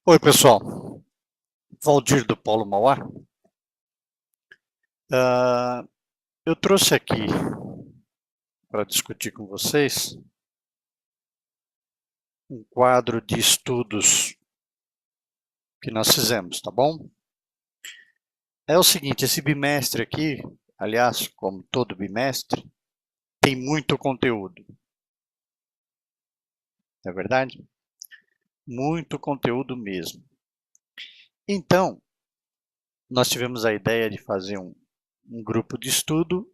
Oi, pessoal. Valdir do Polo Mauá. Eu trouxe aqui para discutir com vocês um quadro de estudos que nós fizemos, tá bom? É o seguinte, esse bimestre aqui, aliás, como todo bimestre, tem muito conteúdo. Não é verdade? Muito conteúdo mesmo. Então, nós tivemos a ideia de fazer um grupo de estudo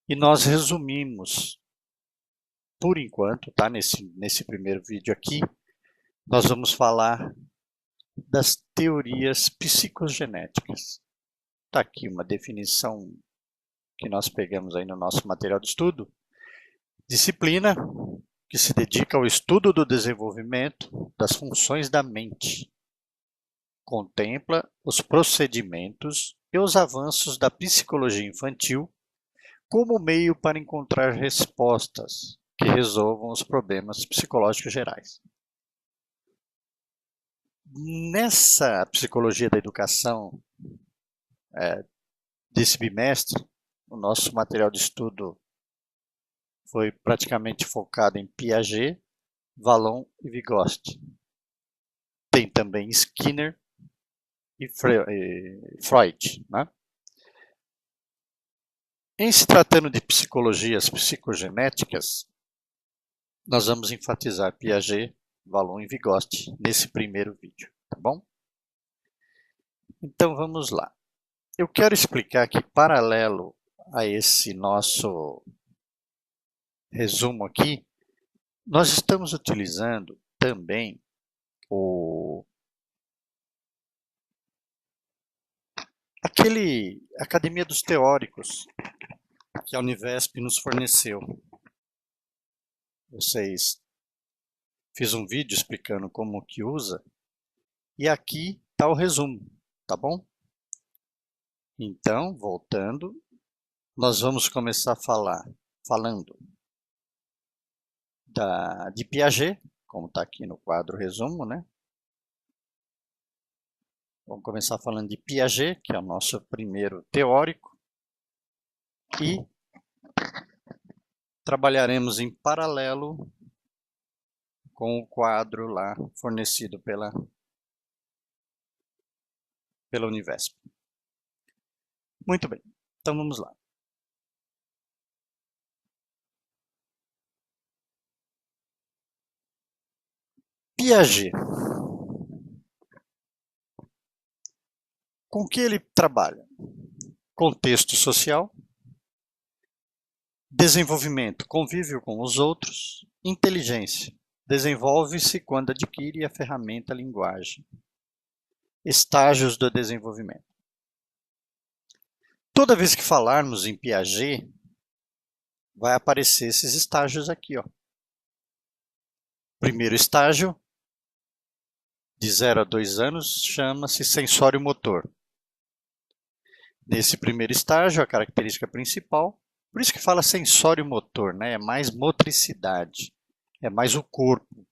e nós resumimos, por enquanto, tá? Nesse primeiro vídeo aqui, nós vamos falar das teorias psicogenéticas. Está aqui uma definição que nós pegamos aí no nosso material de estudo. Disciplina que se dedica ao estudo do desenvolvimento das funções da mente. Contempla os procedimentos e os avanços da psicologia infantil como meio para encontrar respostas que resolvam os problemas psicológicos gerais. Nessa psicologia da educação desse bimestre, o nosso material de estudo foi praticamente focado em Piaget, Vallon e Vygotsky. Tem também Skinner e Freud. Né? Em se tratando de psicologias psicogenéticas, nós vamos enfatizar Piaget, Vallon e Vygotsky nesse primeiro vídeo, tá bom? Então vamos lá. Eu quero explicar que, paralelo a esse nosso resumo aqui, nós estamos utilizando também aquele Academia dos Teóricos que a Univesp nos forneceu. Fiz um vídeo explicando como que usa e aqui está o resumo, tá bom? Então, voltando, nós vamos começar falando de Piaget, como está aqui no quadro resumo, né? Vamos começar falando de Piaget, que é o nosso primeiro teórico, e trabalharemos em paralelo com o quadro lá fornecido pela Univesp. Muito bem, então vamos lá. Piaget. Com que ele trabalha? Contexto social, desenvolvimento, convívio com os outros, inteligência, desenvolve-se quando adquire a ferramenta linguagem. Estágios do desenvolvimento. Toda vez que falarmos em Piaget, vai aparecer esses estágios aqui, ó. Primeiro estágio, de 0 a 2 anos, chama-se sensório-motor. Nesse primeiro estágio, a característica principal, por isso que fala sensório-motor, né? É mais motricidade, é mais o corpo.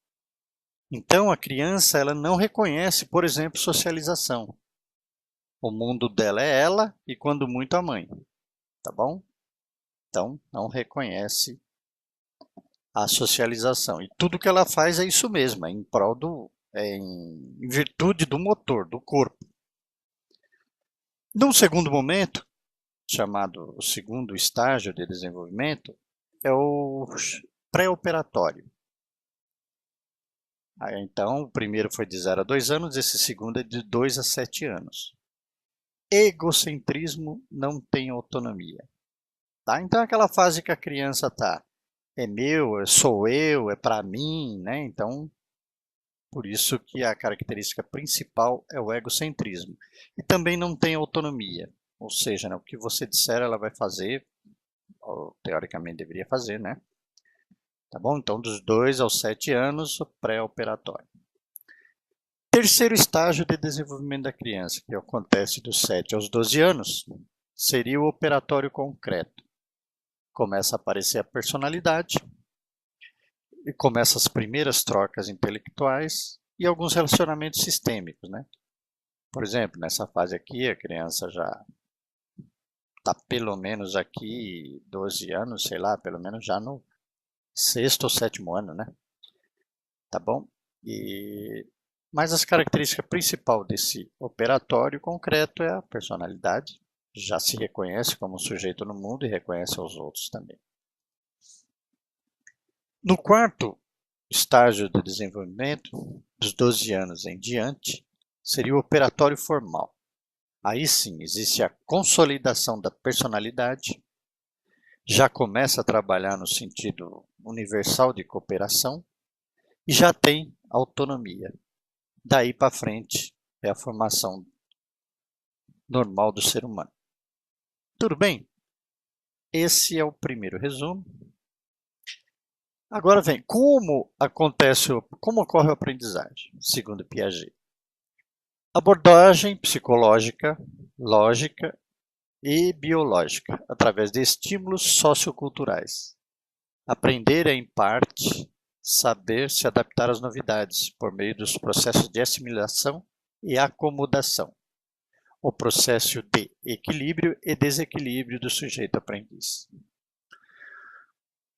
Então, a criança ela não reconhece, por exemplo, socialização. O mundo dela é ela e, quando muito, a mãe. Tá bom? Então, não reconhece a socialização. E tudo que ela faz é isso mesmo, é em prol em virtude do motor, do corpo. Num segundo momento, chamado o segundo estágio de desenvolvimento, é o pré-operatório. Então, o primeiro foi de 0 a 2 anos, esse segundo é de 2 a 7 anos. Egocentrismo, não tem autonomia. Tá? Então, é aquela fase que a criança está, é meu, sou eu, é para mim, né? Então, por isso que a característica principal é o egocentrismo. E também não tem autonomia, ou seja, né, o que você disser ela vai fazer, ou teoricamente deveria fazer, né? Tá bom? Então, dos 2 aos 7 anos, o pré-operatório. Terceiro estágio de desenvolvimento da criança, que acontece dos 7 aos 12 anos, seria o operatório concreto. Começa a aparecer a personalidade, e começa as primeiras trocas intelectuais, e alguns relacionamentos sistêmicos, né? Por exemplo, nessa fase aqui, a criança já está pelo menos aqui 12 anos, sei lá, pelo menos já no sexto ou sétimo ano, né? Tá bom? Mas as características principais desse operatório concreto é a personalidade. Já se reconhece como sujeito no mundo e reconhece aos outros também. No quarto estágio do desenvolvimento, dos 12 anos em diante, seria o operatório formal. Aí sim, existe a consolidação da personalidade, já começa a trabalhar no sentido universal de cooperação e já tem autonomia. Daí para frente é a formação normal do ser humano. Tudo bem? Esse é o primeiro resumo. Agora vem, como ocorre a aprendizagem, segundo Piaget? Abordagem psicológica, lógica e biológica, através de estímulos socioculturais. Aprender é, em parte, saber se adaptar às novidades, por meio dos processos de assimilação e acomodação. O processo de equilíbrio e desequilíbrio do sujeito aprendiz.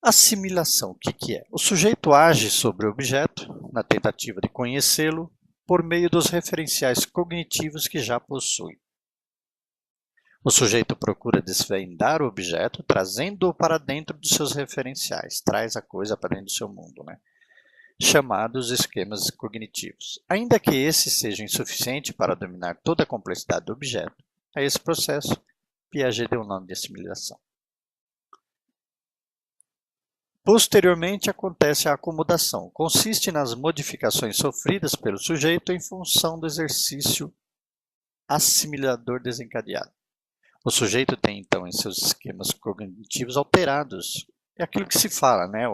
Assimilação, o que é? O sujeito age sobre o objeto, na tentativa de conhecê-lo, por meio dos referenciais cognitivos que já possui. O sujeito procura desvendar o objeto, trazendo-o para dentro dos seus referenciais, traz a coisa para dentro do seu mundo, né? Chamados esquemas cognitivos. Ainda que esse seja insuficiente para dominar toda a complexidade do objeto, a esse processo Piaget deu o nome de assimilação. Posteriormente acontece a acomodação. Consiste nas modificações sofridas pelo sujeito em função do exercício assimilador desencadeado. O sujeito tem, então, em seus esquemas cognitivos alterados. É aquilo que se fala, né?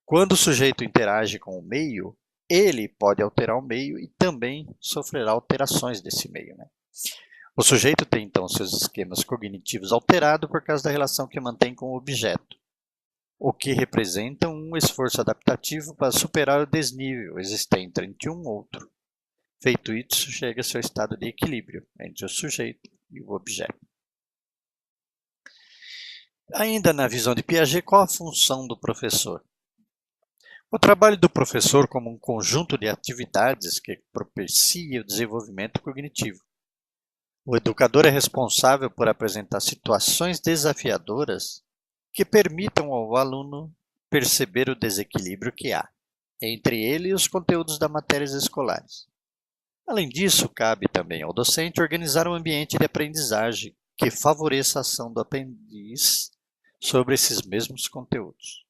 Quando o sujeito interage com o meio, ele pode alterar o meio e também sofrerá alterações desse meio, né? O sujeito tem, então, seus esquemas cognitivos alterados por causa da relação que mantém com o objeto, o que representa um esforço adaptativo para superar o desnível existente entre um e outro. Feito isso, chega-se ao estado de equilíbrio entre o sujeito e o objeto. Ainda na visão de Piaget, qual a função do professor? O trabalho do professor como um conjunto de atividades que propicia o desenvolvimento cognitivo. O educador é responsável por apresentar situações desafiadoras que permitam ao aluno perceber o desequilíbrio que há entre ele e os conteúdos das matérias escolares. Além disso, cabe também ao docente organizar um ambiente de aprendizagem que favoreça a ação do aprendiz sobre esses mesmos conteúdos.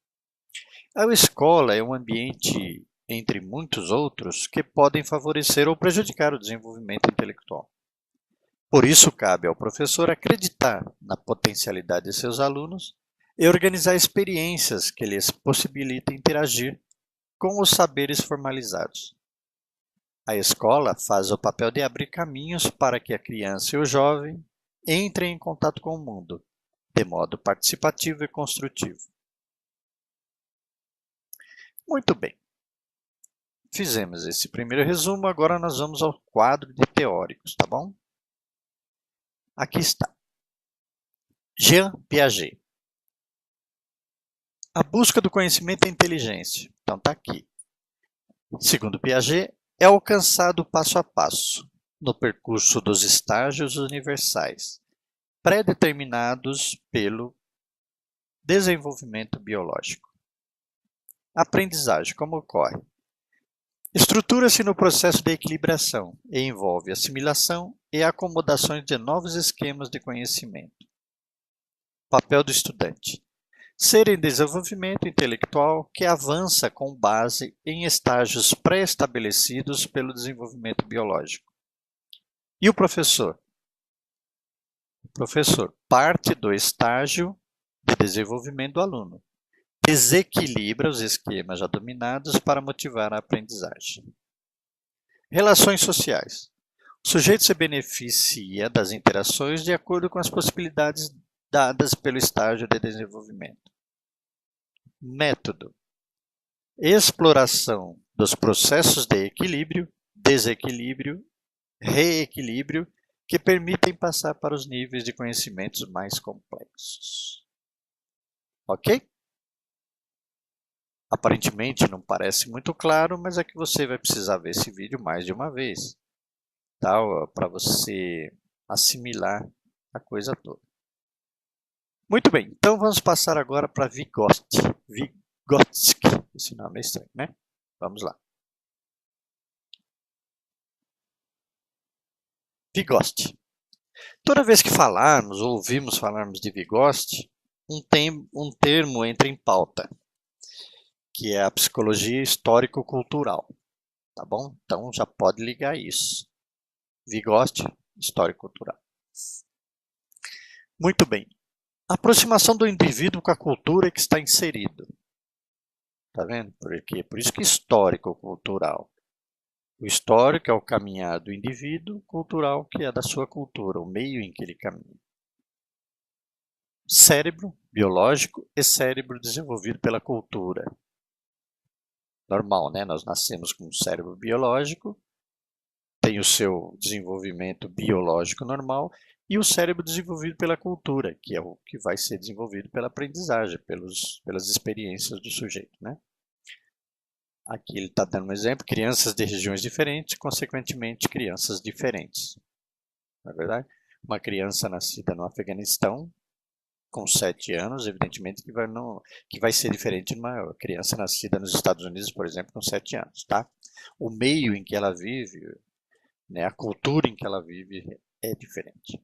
A escola é um ambiente, entre muitos outros, que podem favorecer ou prejudicar o desenvolvimento intelectual. Por isso, cabe ao professor acreditar na potencialidade de seus alunos e organizar experiências que lhes possibilitem interagir com os saberes formalizados. A escola faz o papel de abrir caminhos para que a criança e o jovem entrem em contato com o mundo, de modo participativo e construtivo. Muito bem. Fizemos esse primeiro resumo, agora nós vamos ao quadro de teóricos, tá bom? Aqui está. Jean Piaget. A busca do conhecimento é inteligência. Então está aqui. Segundo Piaget, é alcançado passo a passo, no percurso dos estágios universais, pré-determinados pelo desenvolvimento biológico. Aprendizagem, como ocorre? Estrutura-se no processo de equilibração e envolve assimilação e acomodações de novos esquemas de conhecimento. Papel do estudante. Ser em desenvolvimento intelectual que avança com base em estágios pré-estabelecidos pelo desenvolvimento biológico. E o professor? O professor parte do estágio de desenvolvimento do aluno. Desequilibra os esquemas já dominados para motivar a aprendizagem. Relações sociais. O sujeito se beneficia das interações de acordo com as possibilidades dadas pelo estágio de desenvolvimento. Método. Exploração dos processos de equilíbrio, desequilíbrio, reequilíbrio, que permitem passar para os níveis de conhecimentos mais complexos. Ok? Aparentemente não parece muito claro, mas é que você vai precisar ver esse vídeo mais de uma vez, tá? Para você assimilar a coisa toda. Muito bem, então vamos passar agora para Vygotsky. Vygotsky, esse nome é estranho, né? Vamos lá. Vygotsky. Toda vez que falarmos ou ouvimos falarmos de Vygotsky, um termo entra em pauta, que é a psicologia histórico-cultural, tá bom? Então já pode ligar isso. Vygotsky, histórico-cultural. Muito bem. A aproximação do indivíduo com a cultura que está inserido. Tá vendo? Por isso que histórico-cultural. O histórico é o caminhar do indivíduo, cultural que é da sua cultura, o meio em que ele caminha. Cérebro biológico e cérebro desenvolvido pela cultura. Normal, né? Nós nascemos com um cérebro biológico, tem o seu desenvolvimento biológico normal, e o cérebro desenvolvido pela cultura, que é o que vai ser desenvolvido pela aprendizagem, pelas experiências do sujeito, né? Aqui ele está dando um exemplo, crianças de regiões diferentes, consequentemente crianças diferentes. Não é verdade? Uma criança nascida no Afeganistão, com 7 anos, evidentemente que vai ser diferente de uma criança nascida nos Estados Unidos, por exemplo, com 7 anos. Tá? O meio em que ela vive, né, a cultura em que ela vive é diferente.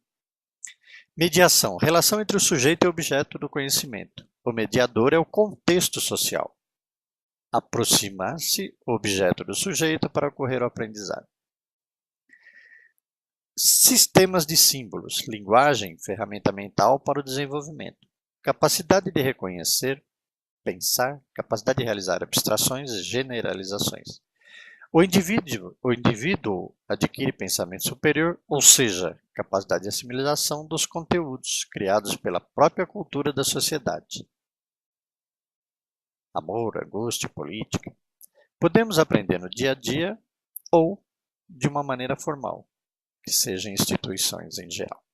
Mediação, relação entre o sujeito e o objeto do conhecimento. O mediador é o contexto social. Aproximar-se o objeto do sujeito para ocorrer o aprendizado. Sistemas de símbolos, linguagem, ferramenta mental para o desenvolvimento. Capacidade de reconhecer, pensar, capacidade de realizar abstrações e generalizações. O indivíduo adquire pensamento superior, ou seja, capacidade de assimilação dos conteúdos criados pela própria cultura da sociedade. Amor, angústia, política. Podemos aprender no dia a dia ou de uma maneira formal, que seja em instituições em geral.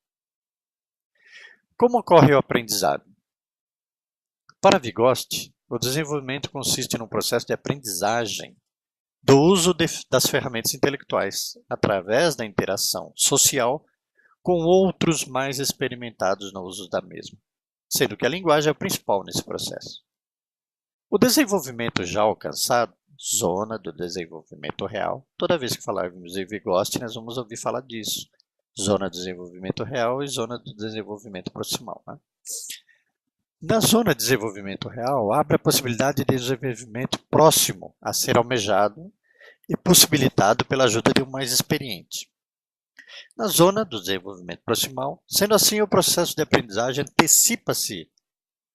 Como ocorre o aprendizado? Para Vygotsky, o desenvolvimento consiste num processo de aprendizagem do uso das ferramentas intelectuais, através da interação social com outros mais experimentados no uso da mesma, sendo que a linguagem é o principal nesse processo. O desenvolvimento já alcançado, zona do desenvolvimento real, toda vez que falarmos de Vygotsky, nós vamos ouvir falar disso. Zona do desenvolvimento real e zona do desenvolvimento proximal. Né? Na zona de desenvolvimento real, abre a possibilidade de desenvolvimento próximo a ser almejado e possibilitado pela ajuda de um mais experiente. Na zona do desenvolvimento proximal, sendo assim, o processo de aprendizagem antecipa-se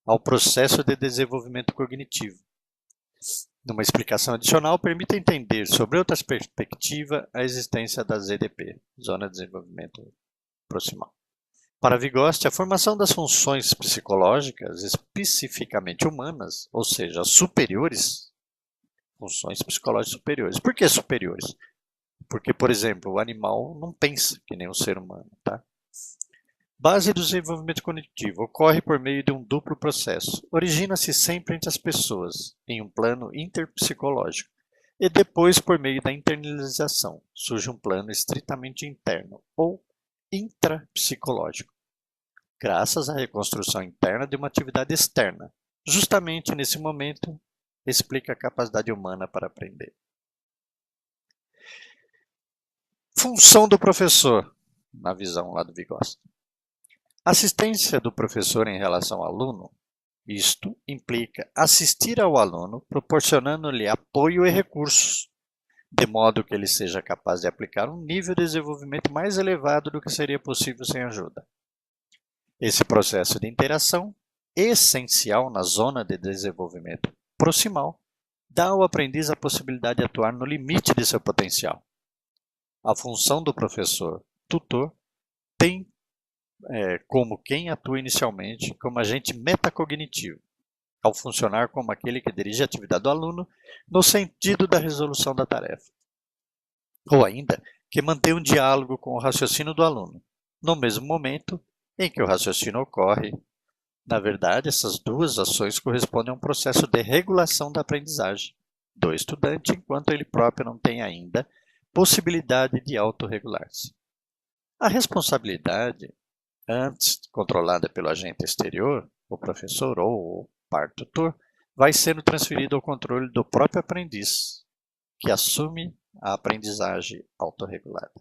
ao processo de desenvolvimento cognitivo. Numa explicação adicional, permite entender, sobre outra perspectiva, a existência da ZDP, Zona de Desenvolvimento Proximal. Para Vygotsky, a formação das funções psicológicas especificamente humanas, ou seja, superiores, funções psicológicas superiores. Por que superiores? Porque, por exemplo, o animal não pensa que nem o ser humano. Tá? Base do desenvolvimento cognitivo ocorre por meio de um duplo processo. Origina-se sempre entre as pessoas, em um plano interpsicológico, e depois por meio da internalização. Surge um plano estritamente interno, ou intrapsicológico, graças à reconstrução interna de uma atividade externa. Justamente nesse momento, explica a capacidade humana para aprender. Função do professor, na visão lá do Vygotsky. Assistência do professor em relação ao aluno. Isto implica assistir ao aluno, proporcionando-lhe apoio e recursos, de modo que ele seja capaz de aplicar um nível de desenvolvimento mais elevado do que seria possível sem ajuda. Esse processo de interação, essencial na zona de desenvolvimento proximal, dá ao aprendiz a possibilidade de atuar no limite de seu potencial. A função do professor tutor tem como quem atua inicialmente como agente metacognitivo, ao funcionar como aquele que dirige a atividade do aluno no sentido da resolução da tarefa. Ou ainda, que mantém um diálogo com o raciocínio do aluno, no mesmo momento em que o raciocínio ocorre. Na verdade, essas duas ações correspondem a um processo de regulação da aprendizagem do estudante, enquanto ele próprio não tem ainda possibilidade de autorregular-se. A responsabilidade, antes controlada pelo agente exterior, o professor ou o par tutor, vai sendo transferida ao controle do próprio aprendiz, que assume a aprendizagem autorregulada.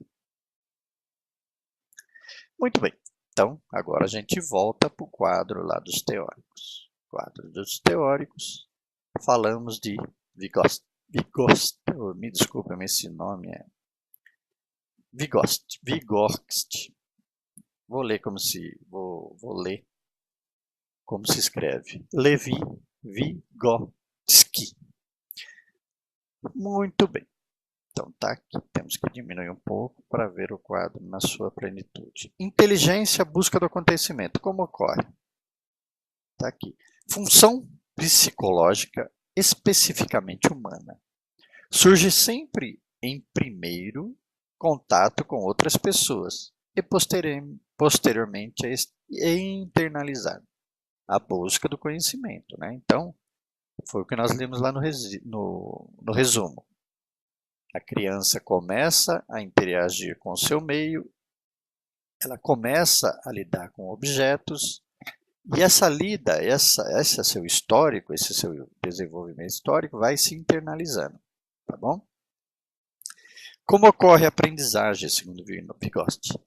Muito bem, então agora a gente volta para o quadro lá dos teóricos. Quadro dos teóricos, falamos de Vygotsky. Me desculpa, mas esse nome é Vygotsky. Vou ler como se escreve. Levi Vygotsky. Muito bem. Então tá aqui. Temos que diminuir um pouco para ver o quadro na sua plenitude. Inteligência, busca do acontecimento. Como ocorre? Tá aqui. Função psicológica especificamente humana. Surge sempre em primeiro contato com outras pessoas e posteriormente é internalizado. A busca do conhecimento, né? Então, foi o que nós lemos lá no resumo. A criança começa a interagir com o seu meio, ela começa a lidar com objetos, e essa lida, esse seu histórico, esse seu desenvolvimento histórico vai se internalizando, tá bom? Como ocorre a aprendizagem, segundo Vygotsky?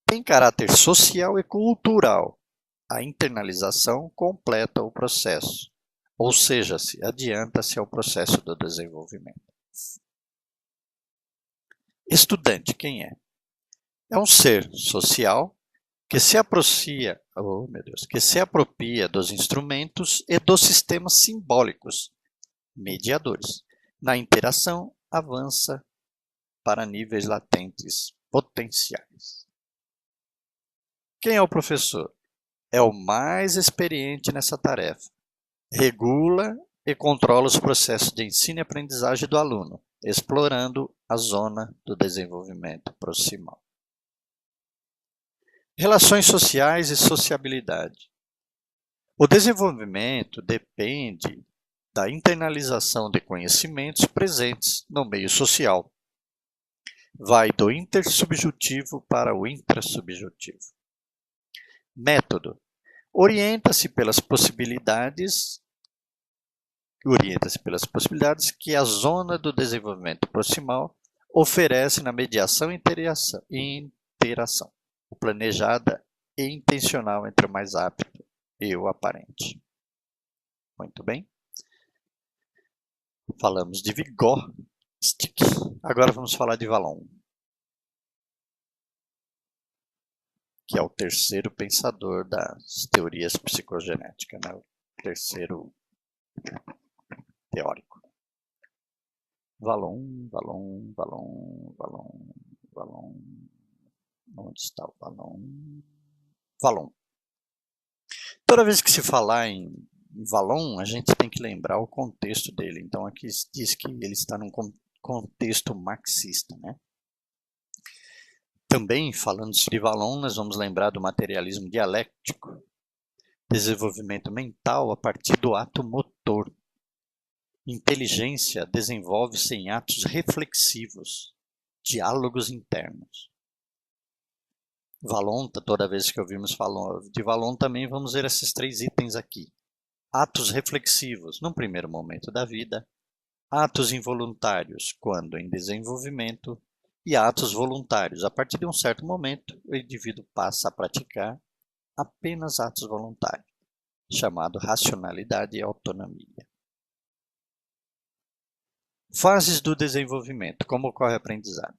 Tem caráter social e cultural. A internalização completa o processo, ou seja, adianta-se ao processo do desenvolvimento. Estudante, quem é? É um ser social que se apropria dos instrumentos e dos sistemas simbólicos mediadores. Na interação, avança para níveis latentes potenciais. Quem é o professor? É o mais experiente nessa tarefa. Regula e controla os processos de ensino e aprendizagem do aluno, explorando a zona do desenvolvimento proximal. Relações sociais e sociabilidade. O desenvolvimento depende da internalização de conhecimentos presentes no meio social. Vai do intersubjetivo para o intrasubjetivo. Método. Orienta-se pelas possibilidades que a zona do desenvolvimento proximal oferece na mediação e interação, planejada e intencional entre o mais apto e o aparente. Muito bem. Falamos de Vygotsky. Agora vamos falar de Vallon, que é o terceiro pensador das teorias psicogenéticas, né? O terceiro teórico. Vallon. Onde está o Vallon? Toda vez que se falar em Vallon, a gente tem que lembrar o contexto dele. Então aqui diz que ele está num contexto marxista, né? Também, falando de Vallon, nós vamos lembrar do materialismo dialético, desenvolvimento mental a partir do ato motor. Inteligência desenvolve-se em atos reflexivos, diálogos internos. Vallon, toda vez que ouvimos falar de Vallon, também vamos ver esses 3 itens aqui. Atos reflexivos, no primeiro momento da vida. Atos involuntários, quando em desenvolvimento. E atos voluntários. A partir de um certo momento, o indivíduo passa a praticar apenas atos voluntários, chamado racionalidade e autonomia. Fases do desenvolvimento. Como ocorre a aprendizagem?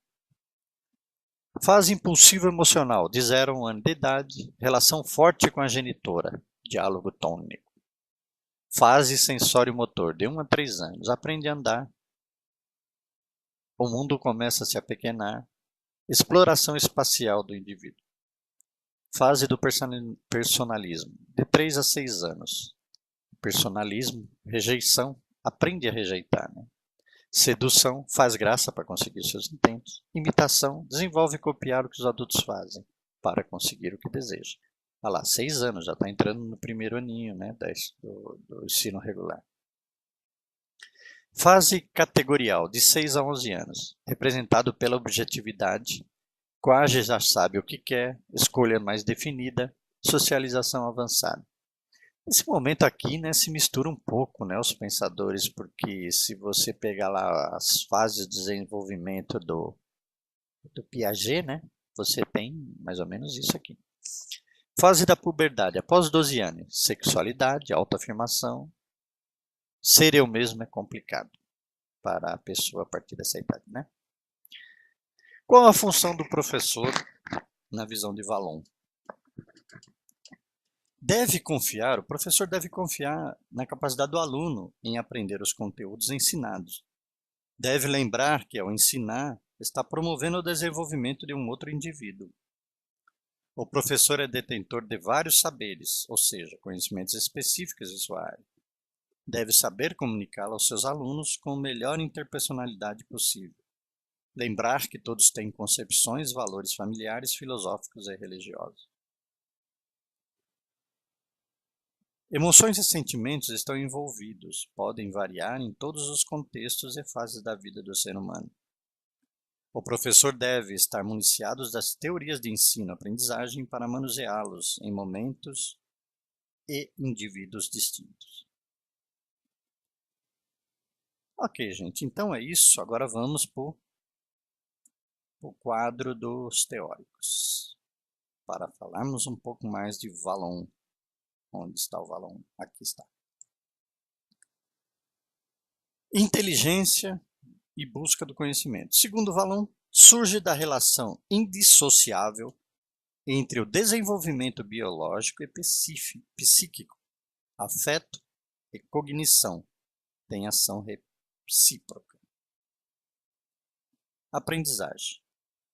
Fase impulsivo emocional, de 0 a 1 ano de idade, relação forte com a genitora, diálogo tônico. Fase sensório-motor, de 1 a 3 anos, aprende a andar. O mundo começa a se apequenar. Exploração espacial do indivíduo. Fase do personalismo, de 3 a 6 anos. Personalismo, rejeição, aprende a rejeitar, né? Sedução, faz graça para conseguir seus intentos. Imitação, desenvolve copiar o que os adultos fazem para conseguir o que deseja. Olha lá, 6 anos, já está entrando no primeiro aninho, né, do ensino regular. Fase categorial, de 6 a 11 anos, representado pela objetividade, quase já sabe o que quer, escolha mais definida, socialização avançada. Nesse momento aqui, né, se mistura um pouco, né, os pensadores, porque se você pegar lá as fases de desenvolvimento do Piaget, né, você tem mais ou menos isso aqui. Fase da puberdade, após 12 anos, sexualidade, autoafirmação. Ser eu mesmo é complicado para a pessoa a partir dessa idade, né? Qual a função do professor na visão de Vallon? O professor deve confiar na capacidade do aluno em aprender os conteúdos ensinados. Deve lembrar que, ao ensinar, está promovendo o desenvolvimento de um outro indivíduo. O professor é detentor de vários saberes, ou seja, conhecimentos específicos em sua área. Deve saber comunicá-lo aos seus alunos com a melhor interpersonalidade possível. Lembrar que todos têm concepções, valores familiares, filosóficos e religiosos. Emoções e sentimentos estão envolvidos, podem variar em todos os contextos e fases da vida do ser humano. O professor deve estar municiado das teorias de ensino-aprendizagem para manuseá-los em momentos e indivíduos distintos. Ok, gente, então é isso. Agora vamos para o quadro dos teóricos, para falarmos um pouco mais de Vallon. Onde está o Vallon? Aqui está. Inteligência e busca do conhecimento. Segundo Vallon, surge da relação indissociável entre o desenvolvimento biológico e psíquico, afeto e cognição. Tem ação recíproca. Aprendizagem.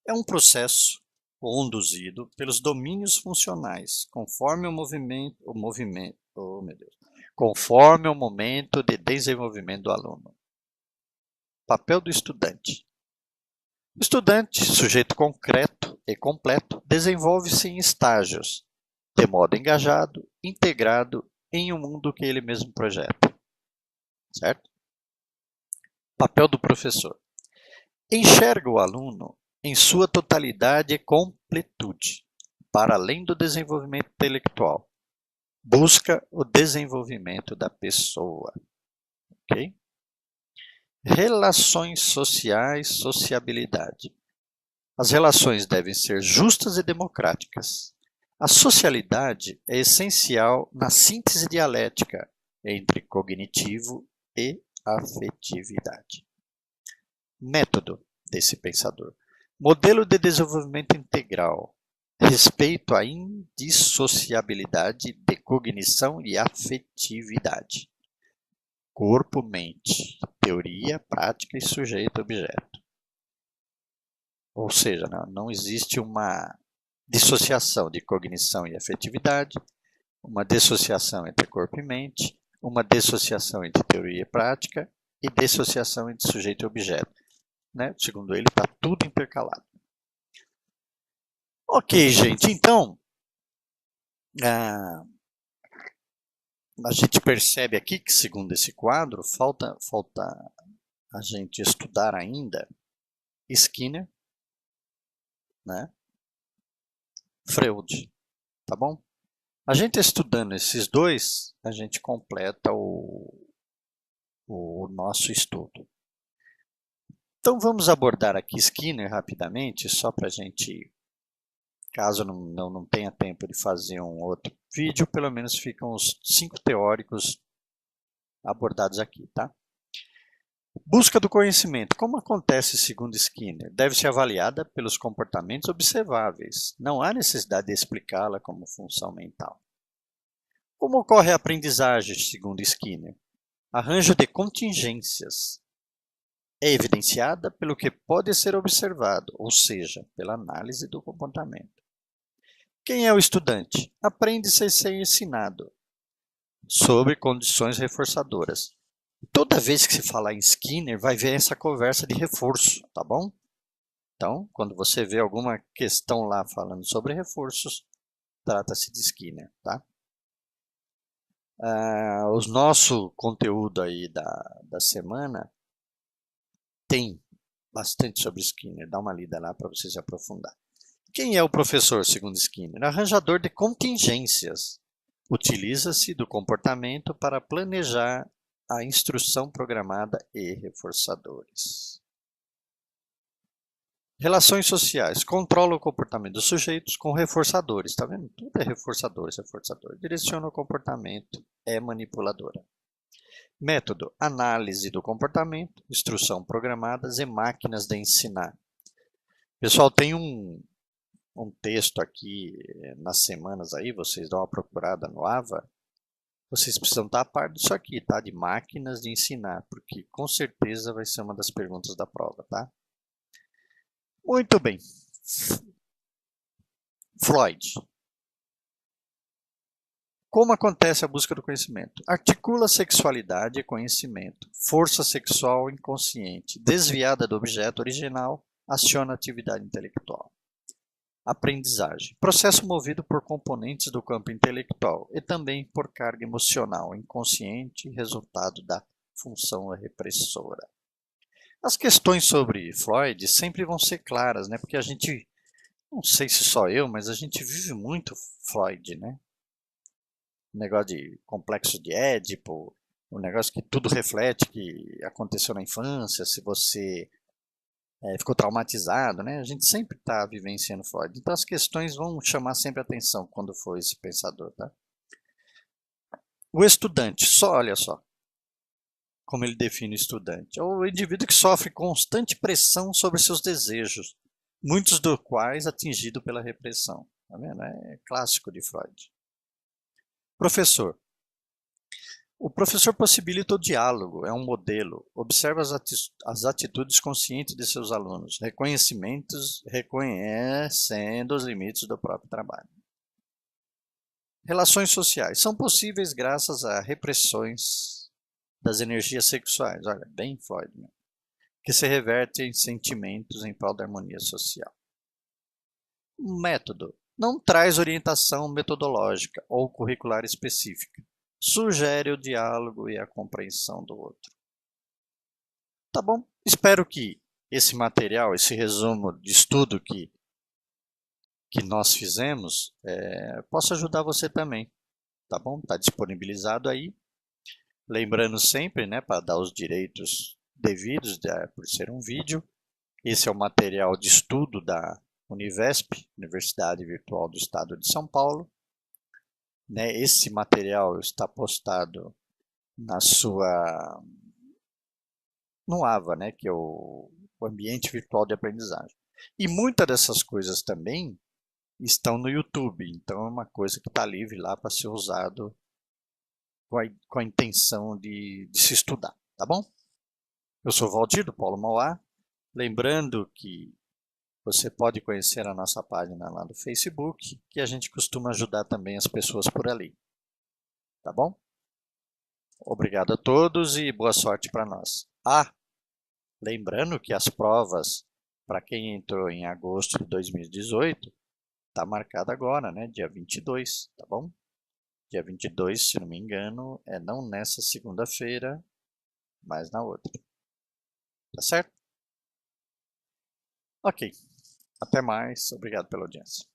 É um processo conduzido pelos domínios funcionais, conforme o momento de desenvolvimento do aluno. Papel do estudante. O estudante, sujeito concreto e completo, desenvolve-se em estágios, de modo engajado, integrado em um mundo que ele mesmo projeta. Certo? Papel do professor. Enxerga o aluno em sua totalidade e completude, para além do desenvolvimento intelectual. Busca o desenvolvimento da pessoa. Ok? Relações sociais, sociabilidade. As relações devem ser justas e democráticas. A socialidade é essencial na síntese dialética entre cognitivo e afetividade. Método desse pensador. Modelo de desenvolvimento integral. Respeito à indissociabilidade de cognição e afetividade. Corpo, mente. Teoria, prática e sujeito-objeto. Ou seja, não existe uma dissociação de cognição e afetividade, uma dissociação entre corpo e mente, uma dissociação entre teoria e prática e dissociação entre sujeito e objeto. Né? Segundo ele, está tudo intercalado. Ok, gente, então a gente percebe aqui que, segundo esse quadro, falta a gente estudar ainda Skinner, né? Freud, tá bom? A gente estudando esses dois, a gente completa o nosso estudo. Então vamos abordar aqui Skinner rapidamente, só para a gente, caso não tenha tempo de fazer um outro vídeo, pelo menos ficam os 5 teóricos abordados aqui, tá? Busca do conhecimento. Como acontece segundo Skinner? Deve ser avaliada pelos comportamentos observáveis. Não há necessidade de explicá-la como função mental. Como ocorre a aprendizagem, segundo Skinner? Arranjo de contingências. É evidenciada pelo que pode ser observado, ou seja, pela análise do comportamento. Quem é o estudante? Aprende-se a ser ensinado. sobre condições reforçadoras. Toda vez que se falar em Skinner, vai ver essa conversa de reforço, tá bom? Então, quando você vê alguma questão lá falando sobre reforços, trata-se de Skinner, tá? O nosso conteúdo aí da semana tem bastante sobre Skinner, dá uma lida lá para você se aprofundar. Quem é o professor, segundo Skinner? Arranjador de contingências. Utiliza-se do comportamento para planejar a instrução programada e reforçadores. Relações sociais. Controla o comportamento dos sujeitos com reforçadores. Tá vendo? Tudo é reforçadores, reforçador. Direciona o comportamento, é manipuladora. Método. Análise do comportamento, instrução programadas e máquinas de ensinar. Pessoal, tem um texto aqui nas semanas aí, vocês dão uma procurada no AVA, vocês precisam estar a par disso aqui, tá? De máquinas de ensinar, porque com certeza vai ser uma das perguntas da prova, tá? Muito bem. Freud. Como acontece a busca do conhecimento? Articula sexualidade e conhecimento. Força sexual inconsciente, desviada do objeto original, aciona a atividade intelectual. Aprendizagem. Processo movido por componentes do campo intelectual e também por carga emocional inconsciente, resultado da função repressora. As questões sobre Freud sempre vão ser claras, né? Porque a gente, não sei se só eu, mas a gente vive muito Freud, né? O negócio de complexo de Édipo, o negócio que tudo reflete que aconteceu na infância, se você ficou traumatizado, né? A gente sempre está vivenciando Freud. Então as questões vão chamar sempre atenção quando for esse pensador, tá? O estudante, olha só como ele define o estudante. É o indivíduo que sofre constante pressão sobre seus desejos, muitos dos quais atingido pela repressão. Tá vendo? É clássico de Freud. Professor. O professor possibilita o diálogo, é um modelo, observa as atitudes conscientes de seus alunos, reconhecendo os limites do próprio trabalho. Relações sociais são possíveis graças a repressões das energias sexuais, olha, bem Freud, né? Que se revertem em sentimentos em prol da harmonia social. Método. Não traz orientação metodológica ou curricular específica. Sugere o diálogo e a compreensão do outro. Tá bom? Espero que esse material, esse resumo de estudo que nós fizemos, possa ajudar você também. Tá bom? Está disponibilizado aí. Lembrando sempre, né, para dar os direitos devidos, por ser um vídeo. Esse é o material de estudo da Univesp, Universidade Virtual do Estado de São Paulo. Né, esse material está postado no AVA, né, que é o Ambiente Virtual de Aprendizagem. E muitas dessas coisas também estão no YouTube, então é uma coisa que está livre lá para ser usado com a intenção de se estudar, tá bom? Eu sou Valdir, do Polo Mauá, lembrando que você pode conhecer a nossa página lá no Facebook, que a gente costuma ajudar também as pessoas por ali, tá bom? Obrigado a todos e boa sorte para nós. Lembrando que as provas, para quem entrou em agosto de 2018, está marcada agora, né? Dia 22, tá bom? Dia 22, se não me engano, não nessa segunda-feira, mas na outra. Tá certo? Ok. Até mais. Obrigado pela audiência.